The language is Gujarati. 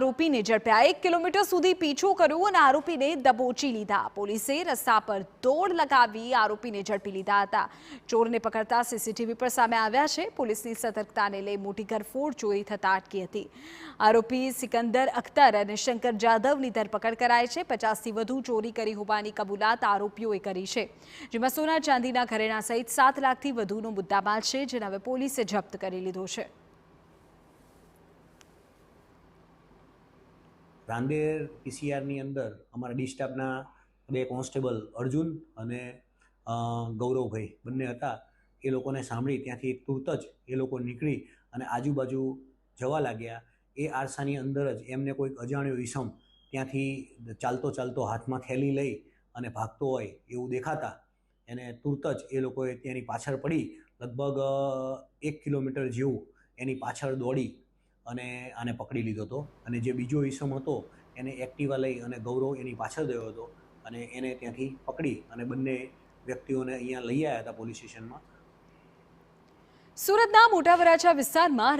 આરોપીને ઝડપ્યા। 1 કિલોમીટર સુધી પીછો કર્યો અને આરોપીને દબોચી લીધા। પોલીસે રસ્તા પર દોડ લગાવી આરોપીને ઝડપી લીધા હતા। ચોરને પકડતા સીસીટીવી પર સામે આવ્યા છે। પોલીસની સતર્કતાને લઈ મોટી ઘરફોડ ચોરી થતા અટકી હતી। આરોપી સિકંદર અખ્તર અને શંકર જાદવની ધરપકડ કરાઈ છે। 50થી વધુ ચોરી કરી હોવાની કબૂલાત આરોપીઓએ કરી છે, જેમાં સોના ચાંદીના ઘરેણા સહિત 7 લાખથી વધુનો મુદ્દામાલ છે, જેને હવે પોલીસે જપ્ત કરી લીધો છે। રાંદેર પીસીઆરની અંદર અમારા ડી સ્ટાફના 2 કોન્સ્ટેબલ અર્જુન અને ગૌરવભાઈ બંને હતા। એ લોકોને સાંભળી ત્યાંથી તુરત જ એ લોકો નીકળી અને આજુબાજુ જવા લાગ્યા। એ આરસાની અંદર જ એમને કોઈક અજાણ્યો ઈસમ ત્યાંથી ચાલતો ચાલતો હાથમાં થેલી લઈ અને ભાગતો હોય એવું દેખાતા એને તુરત જ એ લોકોએ ત્યાંની પાછળ પડી લગભગ 1 કિલોમીટર જેવું એની પાછળ દોડી અને આને પકડી લીધો હતો। અને જે બીજો ઈસમ હતો એને એક્ટિવા લઈ અને ગૌરવ એની પાછળ ગયો હતો અને એને ત્યાંથી પકડી અને બંને વ્યક્તિઓને અહીંયા લઈ આવ્યા હતા પોલીસ સ્ટેશનમાં। સુરતના મોટા વરાછા વિસ્તારમાં